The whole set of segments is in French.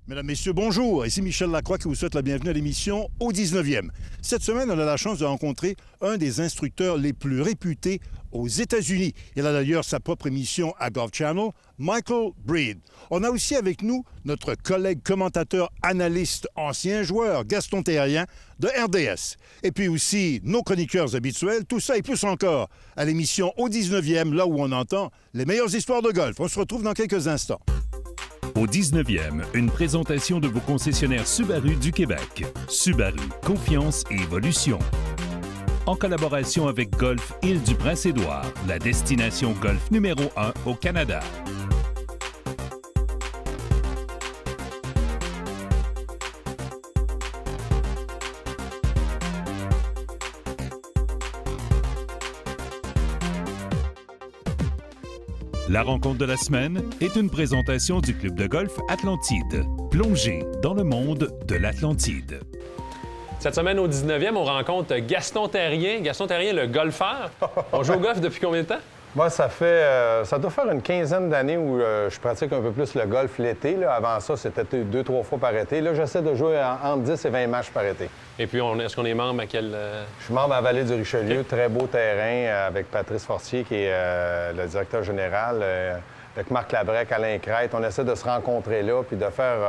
Mesdames, Messieurs, bonjour. Ici Michel Lacroix qui vous souhaite la bienvenue à l'émission Au 19e. Cette semaine, on a la chance de rencontrer un des instructeurs les plus réputés aux États-Unis. Il a d'ailleurs sa propre émission à Golf Channel, Michael Breed. On a aussi avec nous notre collègue commentateur, analyste, ancien joueur, Gaston Terrien de RDS. Et puis aussi nos chroniqueurs habituels, tout ça et plus encore à l'émission Au 19e, là où on entend les meilleures histoires de golf. On se retrouve dans quelques instants. Au 19e, une présentation de vos concessionnaires Subaru du Québec. Subaru, confiance et évolution. En collaboration avec Golf Île-du-Prince-Édouard, la destination golf numéro 1 au Canada. La rencontre de la semaine est une présentation du club de golf Atlantide. Plongez dans le monde de l'Atlantide. Cette semaine, au 19e, on rencontre Gaston Terrien. Gaston Terrien, le golfeur. On joue au golf depuis combien de temps? Moi, ça doit faire une quinzaine d'années où je pratique un peu plus le golf l'été. Là. Avant ça, c'était 2-3 fois par été. Là, j'essaie de jouer entre 10 et 20 matchs par été. Et puis, est-ce qu'on est membre à quel... Je suis membre à Vallée du Richelieu. Okay. Très beau terrain avec Patrice Fortier, qui est le directeur général, avec Marc Labrec, Alain Crête. On essaie de se rencontrer là puis de faire...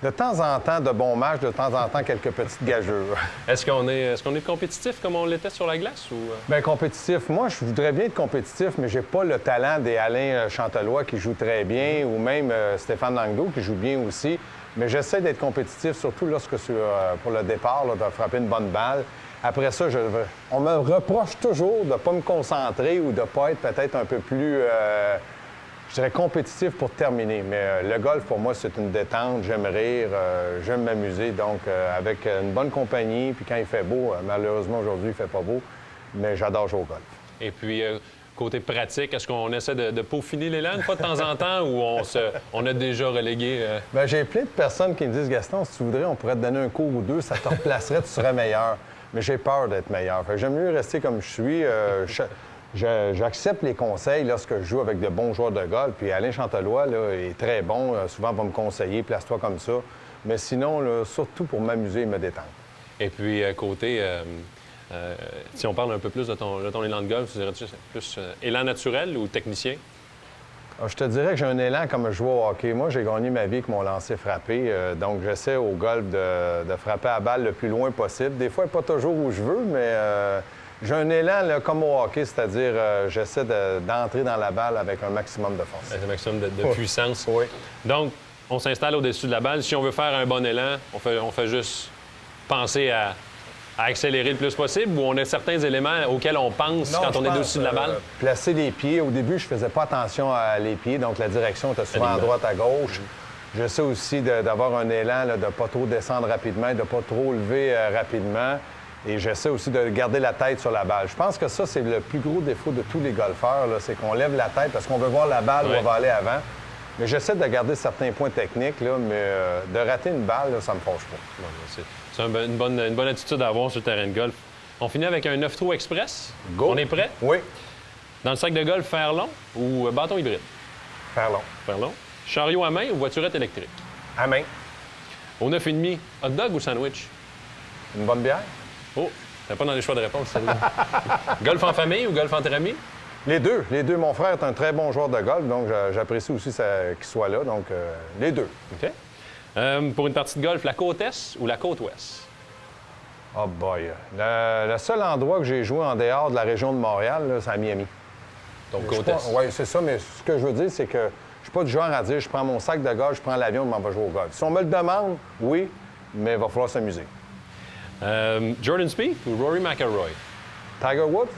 de temps en temps, de bons matchs, de temps en temps, quelques petites gageures. Est-ce qu'on est compétitif comme on l'était sur la glace? Ou... Bien, compétitif. Moi, je voudrais bien être compétitif, mais j'ai pas le talent des Alain Chantelois qui joue très bien, ou même Stéphane Langdo qui joue bien aussi. Mais j'essaie d'être compétitif, surtout lorsque pour le départ, là, de frapper une bonne balle. Après ça, on me reproche toujours de ne pas me concentrer ou de ne pas être peut-être un peu plus... je dirais compétitif pour terminer, mais le golf, pour moi, c'est une détente. J'aime rire, j'aime m'amuser. Donc, avec une bonne compagnie, puis quand il fait beau, malheureusement, aujourd'hui, il fait pas beau, mais j'adore jouer au golf. Et puis, côté pratique, est-ce qu'on essaie de peaufiner l'élan une fois de temps en temps ou on a déjà relégué? Bien, j'ai plein de personnes qui me disent, Gaston, si tu voudrais, on pourrait te donner un cours ou deux, ça te replacerait, tu serais meilleur. Mais j'ai peur d'être meilleur. Fait que j'aime mieux rester comme je suis. J'accepte les conseils lorsque je joue avec de bons joueurs de golf. Puis Alain Chantelois là, est très bon. Souvent, va me conseiller, place-toi comme ça. Mais sinon, là, surtout pour m'amuser et me détendre. Et puis, côté, si on parle un peu plus de ton élan de golf, tu dirais plus élan naturel ou technicien? Alors, je te dirais que j'ai un élan comme je joue au hockey. Moi, j'ai gagné ma vie avec mon lancer frappé. Donc, j'essaie au golf de frapper à balle le plus loin possible. Des fois, pas toujours où je veux, mais... j'ai un élan là, comme au hockey, c'est-à-dire j'essaie d'entrer dans la balle avec un maximum de force. Un maximum de puissance. Oui. Donc, on s'installe au-dessus de la balle. Si on veut faire un bon élan, on fait juste penser à accélérer le plus possible ou on a certains éléments auxquels on pense quand on est au-dessus de la balle? Placer les pieds. Au début, je faisais pas attention à les pieds, donc la direction était souvent à droite, à gauche. J'essaie aussi d'avoir un élan, là, de ne pas trop descendre rapidement, de ne pas trop lever rapidement. Et j'essaie aussi de garder la tête sur la balle. Je pense que ça, c'est le plus gros défaut de tous les golfeurs, là, c'est qu'on lève la tête parce qu'on veut voir la balle où on va aller avant. Mais j'essaie de garder certains points techniques, là, mais de rater une balle, là, ça me fâche pas. Bon, c'est une bonne attitude à avoir sur le terrain de golf. On finit avec un 9 trous express. Go. On est prêt? Oui. Dans le sac de golf, fer long ou bâton hybride? Fer long. Fer long. Chariot à main ou voiturette électrique? À main. Au 9,5, hot dog ou sandwich? Une bonne bière? Oh, t'es pas dans les choix de réponse, celle-là. Golf en famille ou golf entre amis? Les deux. Les deux. Mon frère est un très bon joueur de golf, donc j'apprécie aussi qu'il soit là. Donc, les deux. OK. Pour une partie de golf, la côte Est ou la côte Ouest? Oh boy. Le seul endroit que j'ai joué en dehors de la région de Montréal, là, c'est à Miami. Donc, côte Est. Oui, c'est ça, mais ce que je veux dire, c'est que je suis pas du genre à dire je prends mon sac de golf, je prends l'avion, je m'en vais jouer au golf. Si on me le demande, oui, mais il va falloir s'amuser. Jordan Spieth ou Rory McIlroy? Tiger Woods?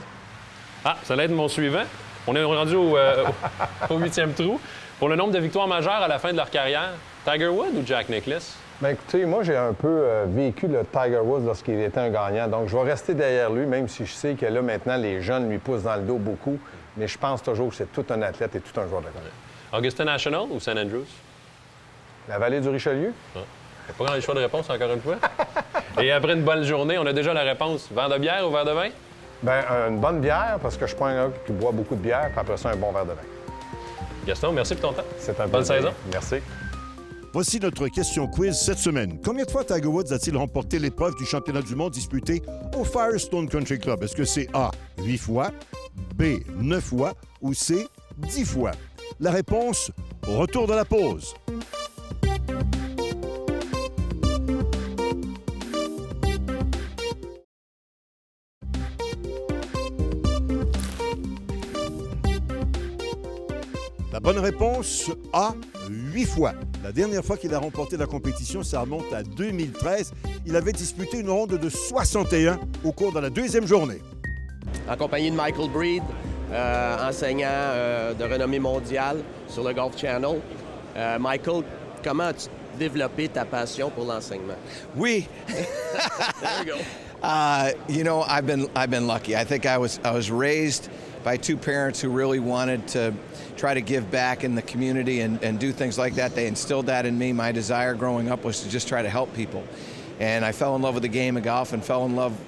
Ah, ça va être mon suivant. On est rendu au 8e trou. Pour le nombre de victoires majeures à la fin de leur carrière, Tiger Woods ou Jack Nicklaus? Bien, écoutez, moi, j'ai un peu vécu le Tiger Woods lorsqu'il était un gagnant. Donc, je vais rester derrière lui, même si je sais que là, maintenant, les jeunes lui poussent dans le dos beaucoup. Mais je pense toujours que c'est tout un athlète et tout un joueur de golf. Augusta National ou St. Andrews? La vallée du Richelieu? Ah. Pas grand les choix de réponse, encore une fois. Et après une bonne journée, on a déjà la réponse. Verre de bière ou verre de vin? Bien, une bonne bière, parce que je suis pas un gars qui boit beaucoup de bière, puis après ça, un bon verre de vin. Gaston, merci pour ton temps. C'est un Bonne plaisir. saison. Merci. Voici notre question quiz cette semaine. Combien de fois Tiger Woods a-t-il remporté l'épreuve du championnat du monde disputée au Firestone Country Club? Est-ce que c'est A, 8 fois, B, 9 fois ou C, 10 fois? La réponse, au retour de la pause. La bonne réponse, A, 8 fois. La dernière fois qu'il a remporté la compétition, ça remonte à 2013. Il avait disputé une ronde de 61 au cours de la deuxième journée. En compagnie de Michael Breed, enseignant de renommée mondiale sur le Golf Channel. Michael, comment as-tu développé ta passion pour l'enseignement? We, There you go. you know, I've been lucky. I think I was raised by two parents who really wanted to try to give back in the community and do things like that. They instilled that in me. My desire growing up was to just try to help people. And I fell in love with the game of golf and fell in love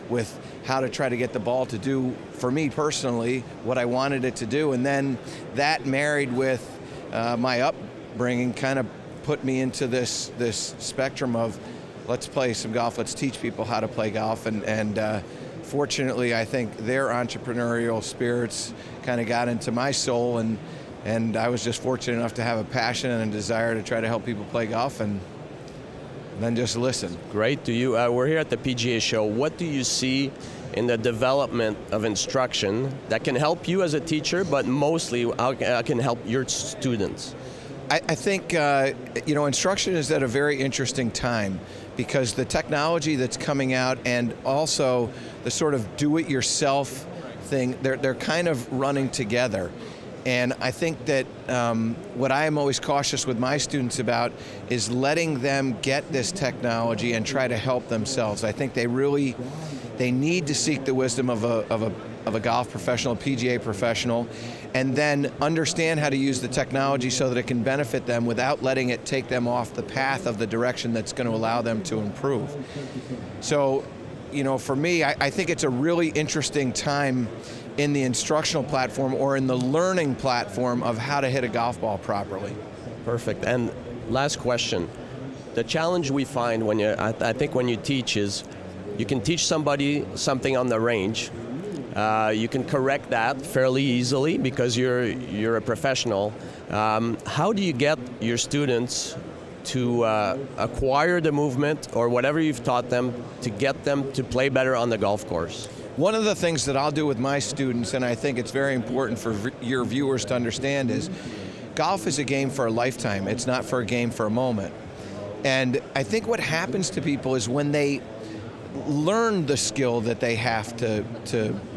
with how to try to get the ball to do, for me personally, what I wanted it to do. And then that married with my upbringing kind of put me into this spectrum of let's play some golf, let's teach people how to play golf. And fortunately, I think their entrepreneurial spirits kind of got into my soul, and I was just fortunate enough to have a passion and a desire to try to help people play golf and then just listen. Great. We're here at the PGA Show. What do you see in the development of instruction that can help you as a teacher, but mostly how can help your students? I think, you know, instruction is at a very interesting time because the technology that's coming out and also the sort of do-it-yourself thing, they're kind of running together. And I think that what I am always cautious with my students about is letting them get this technology and try to help themselves. I think they need to seek the wisdom of a golf professional, a PGA professional, and then understand how to use the technology so that it can benefit them without letting it take them off the path of the direction that's going to allow them to improve. So, you know, for me, I think it's a really interesting time in the instructional platform or in the learning platform of how to hit a golf ball properly. Perfect. And last question. The challenge we find I think when you teach is you can teach somebody something on the range. You can correct that fairly easily because you're a professional. How do you get your students to acquire the movement or whatever you've taught them to get them to play better on the golf course? One of the things that I'll do with my students, and I think it's very important for your viewers to understand, is golf is a game for a lifetime. It's not for a game for a moment. And I think what happens to people is when they learn the skill that they have to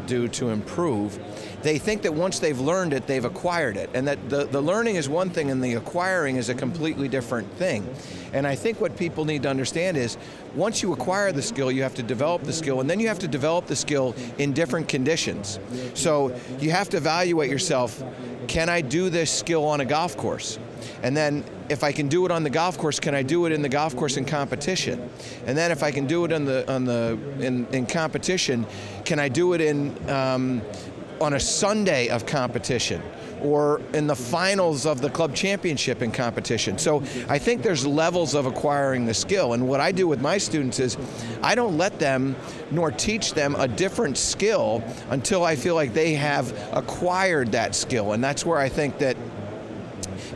do to improve, they think that once they've learned it, they've acquired it. And that the learning is one thing and the acquiring is a completely different thing. And I think what people need to understand is once you acquire the skill, you have to develop the skill, and then you have to develop the skill in different conditions. So you have to evaluate yourself, can I do this skill on a golf course? And then if I can do it on the golf course, can I do it in the golf course in competition? And then if I can do it in competition, can I do it on a Sunday of competition or in the finals of the club championship in competition? So I think there's levels of acquiring the skill. And what I do with my students is I don't let them nor teach them a different skill until I feel like they have acquired that skill. And that's where I think that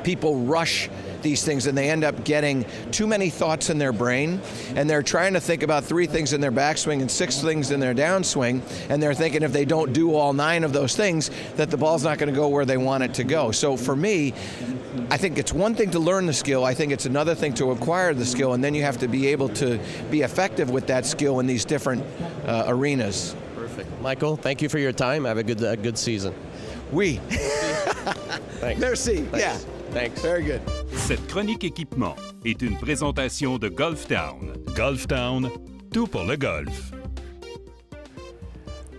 people rush these things and they end up getting too many thoughts in their brain, and they're trying to think about 3 things in their backswing and 6 things in their downswing, and they're thinking if they don't do all 9 of those things that the ball's not going to go where they want it to go. So for me, I think it's one thing to learn the skill, I think it's another thing to acquire the skill, and then you have to be able to be effective with that skill in these different arenas. Perfect. Michael, thank you for your time. Have a good season. Oui. Thanks. Merci. Thanks. Yeah. Thanks. Very good. Cette chronique équipement est une présentation de Golf Town. Golf Town, tout pour le golf.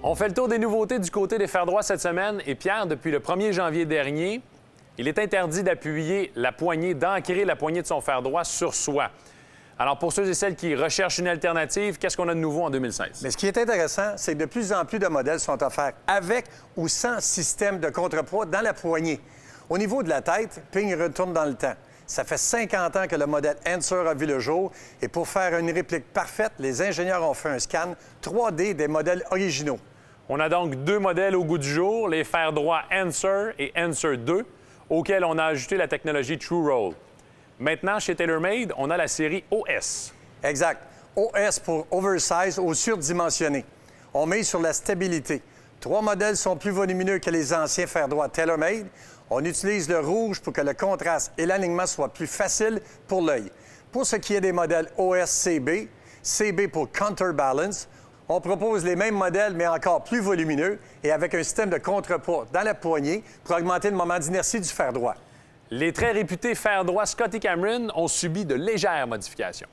On fait le tour des nouveautés du côté des fers droits cette semaine. Et Pierre, depuis le 1er janvier dernier, il est interdit d'appuyer la poignée, d'ancrer la poignée de son fer droit sur soi. Alors, pour ceux et celles qui recherchent une alternative, qu'est-ce qu'on a de nouveau en 2016? Mais ce qui est intéressant, c'est que de plus en plus de modèles sont offerts avec ou sans système de contrepoids dans la poignée. Au niveau de la tête, ping retourne dans le temps. Ça fait 50 ans que le modèle Answer a vu le jour et pour faire une réplique parfaite, les ingénieurs ont fait un scan 3D des modèles originaux. On a donc 2 modèles au goût du jour, les fers droits Answer et Answer 2, auxquels on a ajouté la technologie True Roll. Maintenant, chez TaylorMade, on a la série OS. Exact. OS pour Oversize ou surdimensionné. On mise sur la stabilité. 3 modèles sont plus volumineux que les anciens fers droits TaylorMade. On utilise le rouge pour que le contraste et l'alignement soient plus faciles pour l'œil. Pour ce qui est des modèles OS-CB, CB pour Counterbalance, on propose les mêmes modèles, mais encore plus volumineux et avec un système de contrepoids dans la poignée pour augmenter le moment d'inertie du fer droit. Les très réputés fers droits Scott et Cameron ont subi de légères modifications.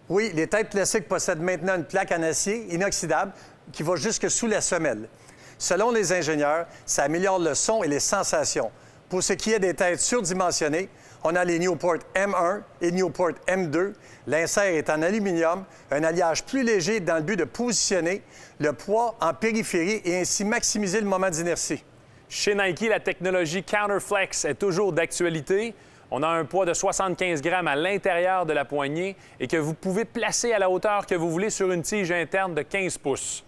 Oui, les têtes classiques possèdent maintenant une plaque en acier inoxydable qui va jusque sous la semelle. Selon les ingénieurs, ça améliore le son et les sensations. Pour ce qui est des têtes surdimensionnées, on a les Newport M1 et Newport M2. L'insert est en aluminium, un alliage plus léger dans le but de positionner le poids en périphérie et ainsi maximiser le moment d'inertie. Chez Nike, la technologie Counterflex est toujours d'actualité. On a un poids de 75 grammes à l'intérieur de la poignée et que vous pouvez placer à la hauteur que vous voulez sur une tige interne de 15 pouces.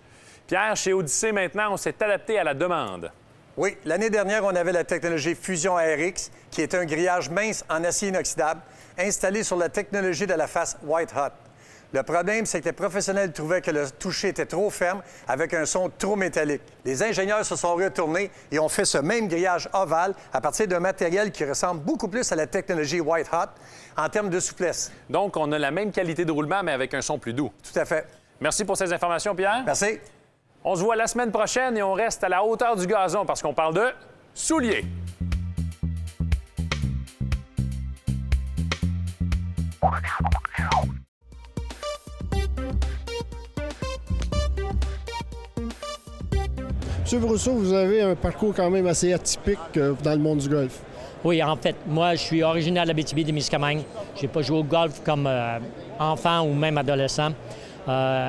Pierre, chez Odyssey, maintenant, on s'est adapté à la demande. Oui, l'année dernière, on avait la technologie Fusion ARX, qui est un grillage mince en acier inoxydable installé sur la technologie de la face White Hot. Le problème, c'est que les professionnels trouvaient que le toucher était trop ferme avec un son trop métallique. Les ingénieurs se sont retournés et ont fait ce même grillage ovale à partir d'un matériel qui ressemble beaucoup plus à la technologie White Hot en termes de souplesse. Donc, on a la même qualité de roulement, mais avec un son plus doux. Tout à fait. Merci pour ces informations, Pierre. Merci. On se voit la semaine prochaine et on reste à la hauteur du gazon parce qu'on parle de souliers. Monsieur Brousseau, vous avez un parcours quand même assez atypique dans le monde du golf. Oui, en fait, moi, je suis originaire de l'Abitibi-Témiscamingue. Je n'ai pas joué au golf comme enfant ou même adolescent.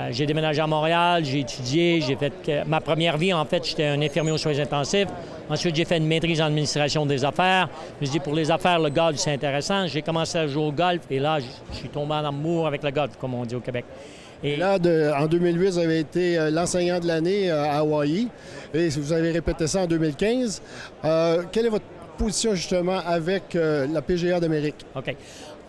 J'ai déménagé à Montréal, j'ai étudié, j'ai fait ma première vie, en fait, j'étais un infirmier aux soins intensifs. Ensuite, j'ai fait une maîtrise en administration des affaires. Je me suis dit, pour les affaires, le golf, c'est intéressant. J'ai commencé à jouer au golf et là, je suis tombé en amour avec le golf, comme on dit au Québec. Et là, en 2008, vous avez été l'enseignant de l'année à Hawaï et vous avez répété ça en 2015. Quelle est votre position, justement, avec la PGA d'Amérique? OK.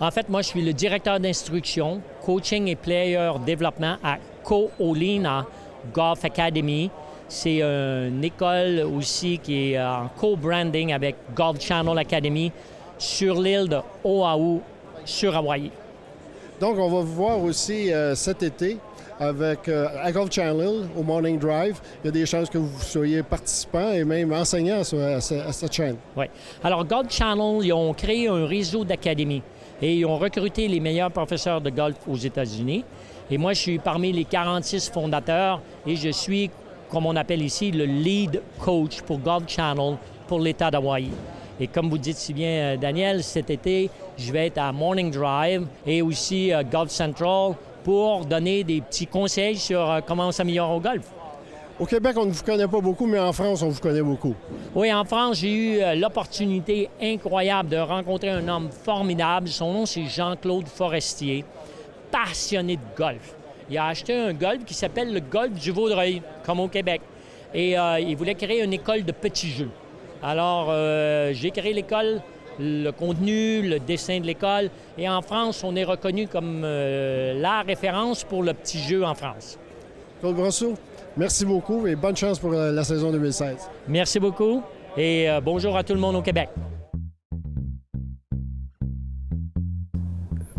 En fait, moi, je suis le directeur d'instruction, coaching et player développement à Ko-Olina Golf Academy. C'est une école aussi qui est en co-branding avec Golf Channel Academy sur l'île de Oahu, sur Hawaï. Donc, on va vous voir aussi cet été avec à Golf Channel au Morning Drive. Il y a des chances que vous soyez participant et même enseignant à cette chaîne. Oui. Alors, Golf Channel, ils ont créé un réseau d'académies et ils ont recruté les meilleurs professeurs de golf aux États-Unis. Et moi, je suis parmi les 46 fondateurs et je suis, comme on appelle ici, le lead coach pour Golf Channel pour l'État d'Hawaï. Et comme vous dites si bien, Daniel, cet été, je vais être à Morning Drive et aussi Golf Central pour donner des petits conseils sur comment on s'améliore au golf. Au Québec, on ne vous connaît pas beaucoup, mais en France, on vous connaît beaucoup. Oui, en France, j'ai eu l'opportunité incroyable de rencontrer un homme formidable. Son nom, c'est Jean-Claude Forestier, passionné de golf. Il a acheté un golf qui s'appelle le Golf du Vaudreuil, comme au Québec. Et il voulait créer une école de petits jeux. Alors, j'ai créé l'école, le contenu, le dessin de l'école. Et en France, on est reconnu comme la référence pour le petit jeu en France. Claude Brousseau, merci beaucoup et bonne chance pour la saison 2016. Merci beaucoup et bonjour à tout le monde au Québec.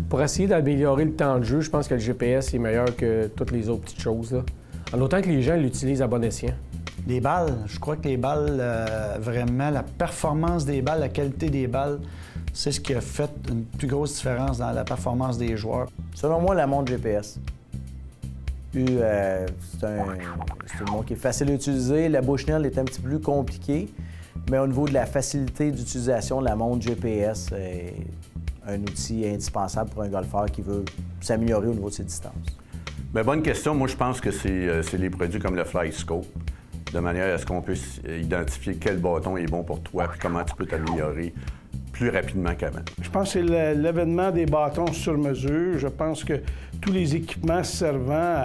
Pour essayer d'améliorer le temps de jeu, je pense que le GPS est meilleur que toutes les autres petites choses, là. En autant que les gens l'utilisent à bon escient. Les balles, je crois que les balles, vraiment, la performance des balles, la qualité des balles, c'est ce qui a fait une plus grosse différence dans la performance des joueurs. Selon moi, la montre GPS. C'est une montre qui est facile à utiliser. La Bushnell est un petit peu plus compliquée, mais au niveau de la facilité d'utilisation, la montre GPS est un outil indispensable pour un golfeur qui veut s'améliorer au niveau de ses distances. Bien, bonne question. Moi, je pense que c'est les produits comme le FlyScope, de manière à ce qu'on puisse identifier quel bâton est bon pour toi et comment tu peux t'améliorer plus rapidement qu'avant. Je pense que c'est l'événement des bâtons sur mesure. Je pense que tous les équipements servant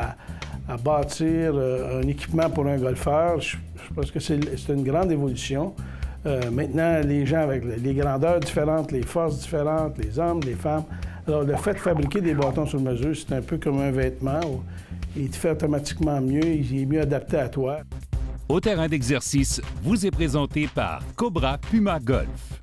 à bâtir un équipement pour un golfeur, je pense que c'est une grande évolution. Maintenant, les gens avec les grandeurs différentes, les forces différentes, les hommes, les femmes. Alors, le fait de fabriquer des bâtons sur mesure, c'est un peu comme un vêtement. Il te fait automatiquement mieux, il est mieux adapté à toi. Au terrain d'exercice vous est présenté par Cobra Puma Golf.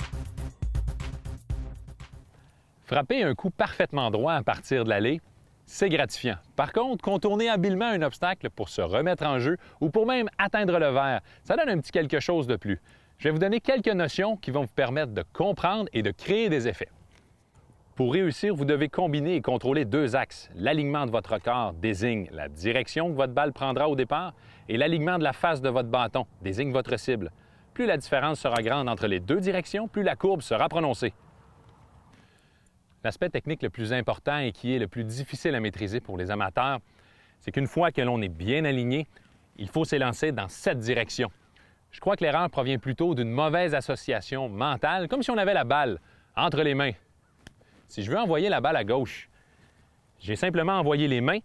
Frapper un coup parfaitement droit à partir de l'allée, c'est gratifiant. Par contre, contourner habilement un obstacle pour se remettre en jeu ou pour même atteindre le vert, ça donne un petit quelque chose de plus. Je vais vous donner quelques notions qui vont vous permettre de comprendre et de créer des effets. Pour réussir, vous devez combiner et contrôler deux axes. L'alignement de votre corps désigne la direction que votre balle prendra au départ et l'alignement de la face de votre bâton désigne votre cible. Plus la différence sera grande entre les deux directions, plus la courbe sera prononcée. L'aspect technique le plus important et qui est le plus difficile à maîtriser pour les amateurs, c'est qu'une fois que l'on est bien aligné, il faut s'élancer dans cette direction. Je crois que l'erreur provient plutôt d'une mauvaise association mentale, comme si on avait la balle entre les mains. Si je veux envoyer la balle à gauche, j'ai simplement envoyé les mains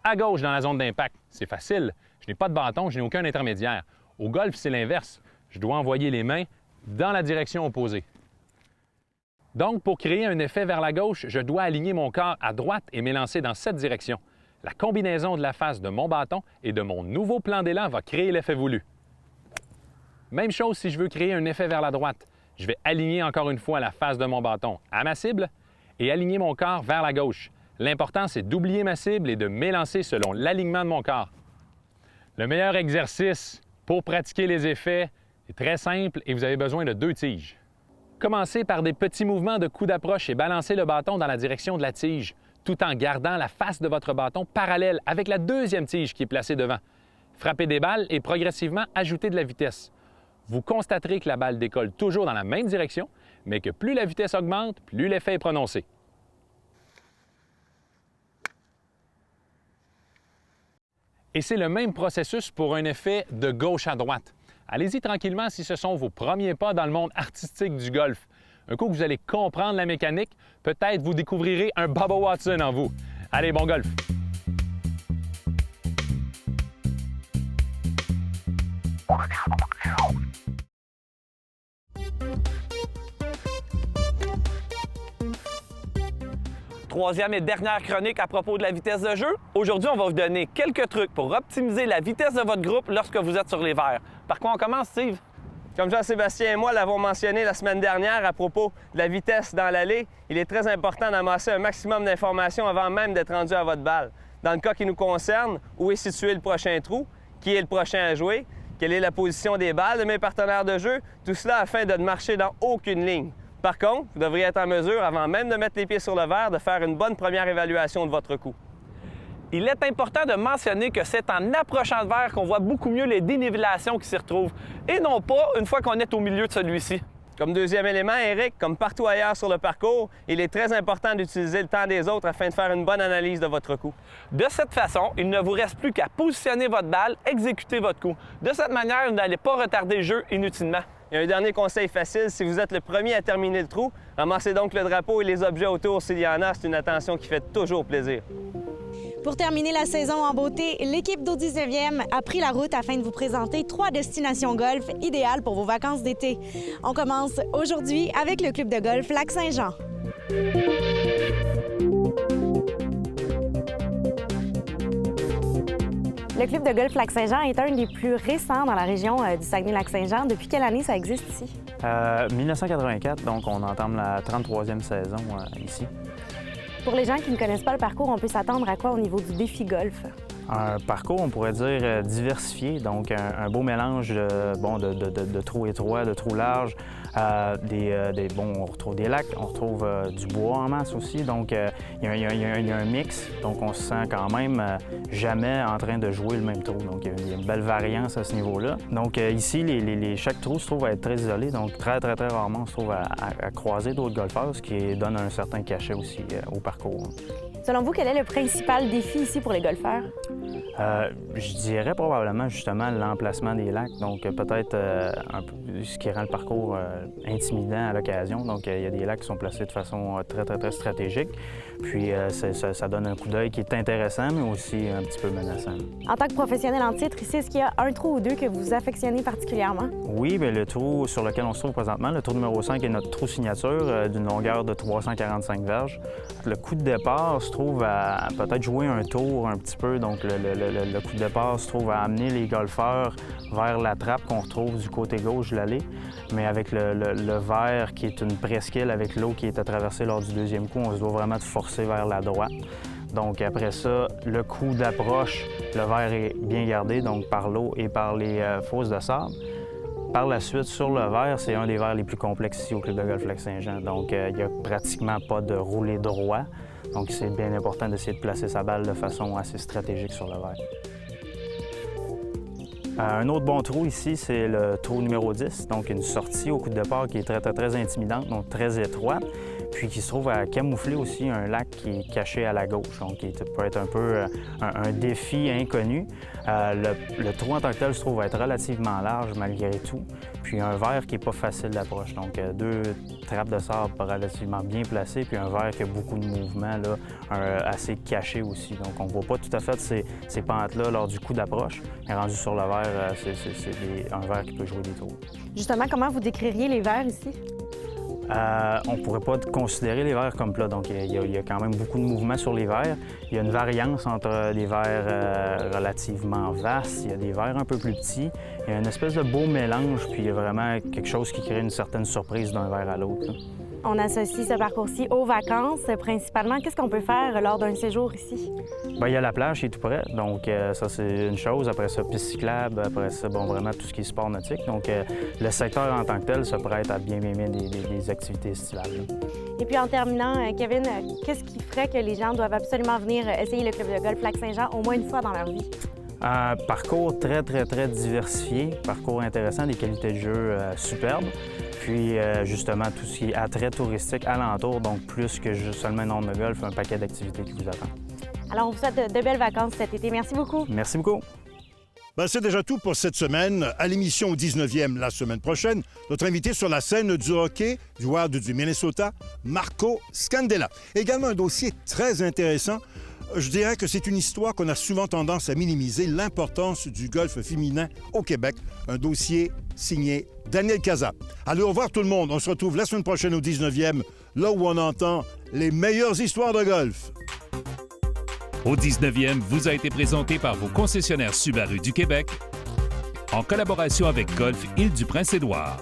à gauche dans la zone d'impact. C'est facile. Je n'ai pas de bâton, je n'ai aucun intermédiaire. Au golf, c'est l'inverse. Je dois envoyer les mains dans la direction opposée. Donc, pour créer un effet vers la gauche, je dois aligner mon corps à droite et m'élancer dans cette direction. La combinaison de la face de mon bâton et de mon nouveau plan d'élan va créer l'effet voulu. Même chose si je veux créer un effet vers la droite. Je vais aligner encore une fois la face de mon bâton à ma cible et aligner mon corps vers la gauche. L'important, c'est d'oublier ma cible et de m'élancer selon l'alignement de mon corps. Le meilleur exercice pour pratiquer les effets est très simple et vous avez besoin de 2 tiges. Commencez par des petits mouvements de coup d'approche et balancez le bâton dans la direction de la tige, tout en gardant la face de votre bâton parallèle avec la deuxième tige qui est placée devant. Frappez des balles et progressivement ajoutez de la vitesse. Vous constaterez que la balle décolle toujours dans la même direction, mais que plus la vitesse augmente, plus l'effet est prononcé. Et c'est le même processus pour un effet de gauche à droite. Allez-y tranquillement si ce sont vos premiers pas dans le monde artistique du golf. Un coup que vous allez comprendre la mécanique, peut-être vous découvrirez un Bubba Watson en vous. Allez, bon golf! Troisième et dernière chronique à propos de la vitesse de jeu. Aujourd'hui, on va vous donner quelques trucs pour optimiser la vitesse de votre groupe lorsque vous êtes sur les verts. Par quoi on commence, Steve? Comme Jean-Sébastien et moi l'avons mentionné la semaine dernière à propos de la vitesse dans l'allée, il est très important d'amasser un maximum d'informations avant même d'être rendu à votre balle. Dans le cas qui nous concerne, où est situé le prochain trou, qui est le prochain à jouer, quelle est la position des balles de mes partenaires de jeu, tout cela afin de ne marcher dans aucune ligne. Par contre, vous devriez être en mesure, avant même de mettre les pieds sur le verre, de faire une bonne première évaluation de votre coup. Il est important de mentionner que c'est en approchant le verre qu'on voit beaucoup mieux les dénivellations qui s'y retrouvent, et non pas une fois qu'on est au milieu de celui-ci. Comme deuxième élément, Eric, comme partout ailleurs sur le parcours, il est très important d'utiliser le temps des autres afin de faire une bonne analyse de votre coup. De cette façon, il ne vous reste plus qu'à positionner votre balle, exécuter votre coup. De cette manière, vous n'allez pas retarder le jeu inutilement. Et un dernier conseil facile, si vous êtes le premier à terminer le trou, ramassez donc le drapeau et les objets autour s'il y en a, c'est une attention qui fait toujours plaisir. Pour terminer la saison en beauté, l'équipe d'au 19e a pris la route afin de vous présenter 3 destinations golf idéales pour vos vacances d'été. On commence aujourd'hui avec le club de golf Lac-Saint-Jean. Le club de golf Lac-Saint-Jean est un des plus récents dans la région du Saguenay-Lac-Saint-Jean. Depuis quelle année ça existe ici? 1984, donc on entame la 33e saison ici. Pour les gens qui ne connaissent pas le parcours, on peut s'attendre à quoi au niveau du défi golf? Un parcours, on pourrait dire, diversifié, donc un beau mélange de trous étroits, de trous larges, on retrouve des lacs, on retrouve du bois en masse aussi, donc il y a un mix, donc on se sent quand même jamais en train de jouer le même trou, donc il y a une belle variance à ce niveau-là. Donc ici, chaque trou se trouve à être très isolé, donc très rarement on se trouve à croiser d'autres golfeurs, ce qui donne un certain cachet aussi au parcours. Selon vous, quel est le principal défi ici pour les golfeurs? Je dirais probablement justement l'emplacement des lacs, donc peut-être un peu ce qui rend le parcours intimidant à l'occasion. Donc il y a des lacs qui sont placés de façon très stratégique, puis ça donne un coup d'œil qui est intéressant, mais aussi un petit peu menaçant. En tant que professionnel en titre, ici, est-ce qu'il y a un trou ou deux que vous affectionnez particulièrement? Oui, bien, le trou sur lequel on se trouve présentement, le trou numéro 5 est notre trou signature d'une longueur de 345 verges. Le coup de départ se trouve à peut-être jouer un tour un petit peu, donc le coup de départ se trouve à amener les golfeurs vers la trappe qu'on retrouve du côté gauche de l'allée, mais avec le vert qui est une presqu'île avec l'eau qui est à traverser lors du deuxième coup, on se doit vraiment de forcer vers la droite. Donc après ça, le coup d'approche, le vert est bien gardé, donc par l'eau et par les fosses de sable. Par la suite, sur le vert, c'est un des verts les plus complexes ici au Club de golf Lac-Saint-Jean. Donc il n'y a pratiquement pas de roulé droit. Donc c'est bien important d'essayer de placer sa balle de façon assez stratégique sur le vert. Un autre bon trou ici, c'est le trou numéro 10, donc une sortie au coup de départ qui est très intimidante, donc très étroite, puis qui se trouve à camoufler aussi un lac qui est caché à la gauche, donc qui peut être un peu un défi inconnu. Le trou en tant que tel se trouve à être relativement large malgré tout, puis un verre qui n'est pas facile d'approche, donc deux trappes de sable relativement bien placées, puis un verre qui a beaucoup de mouvement, là, assez caché aussi. Donc on ne voit pas tout à fait ces pentes-là lors du coup d'approche, mais rendu sur le verre, c'est un verre qui peut jouer des tours. Justement, comment vous décririez les verres ici? On ne pourrait pas considérer les verres comme plats. Donc, il y a quand même beaucoup de mouvement sur les verres. Il y a une variance entre des verres relativement vastes, il y a des verres un peu plus petits. Il y a une espèce de beau mélange, puis il y a vraiment quelque chose qui crée une certaine surprise d'un verre à l'autre. On associe ce parcours-ci aux vacances, principalement. Qu'est-ce qu'on peut faire lors d'un séjour ici? Bien, il y a la plage qui est tout près, donc ça, c'est une chose. Après ça, piste cyclable, après ça, bon, vraiment tout ce qui est sport nautique. Donc, le secteur en tant que tel se prête à bien aimer des activités estivales. Là. Et puis, en terminant, Kevin, qu'est-ce qui ferait que les gens doivent absolument venir essayer le club de golf Lac-Saint-Jean au moins une fois dans leur vie? Parcours très diversifié, parcours intéressant, des qualités de jeu superbes. Puis, justement, tout ce qui est attrait touristique alentour, donc plus que juste seulement un nombre de golf, un paquet d'activités qui vous attend. Alors, on vous souhaite de belles vacances cet été. Merci beaucoup. Merci beaucoup. Ben, c'est déjà tout pour cette semaine. À l'émission au 19e la semaine prochaine, notre invité sur la scène du hockey du Wild du Minnesota, Marco Scandella. Également un dossier très intéressant. Je dirais que c'est une histoire qu'on a souvent tendance à minimiser, l'importance du golf féminin au Québec. Un dossier signé Daniel Cazat. Allez, au revoir tout le monde. On se retrouve la semaine prochaine au 19e, là où on entend les meilleures histoires de golf. Au 19e vous a été présenté par vos concessionnaires Subaru du Québec en collaboration avec Golf Île-du-Prince-Édouard.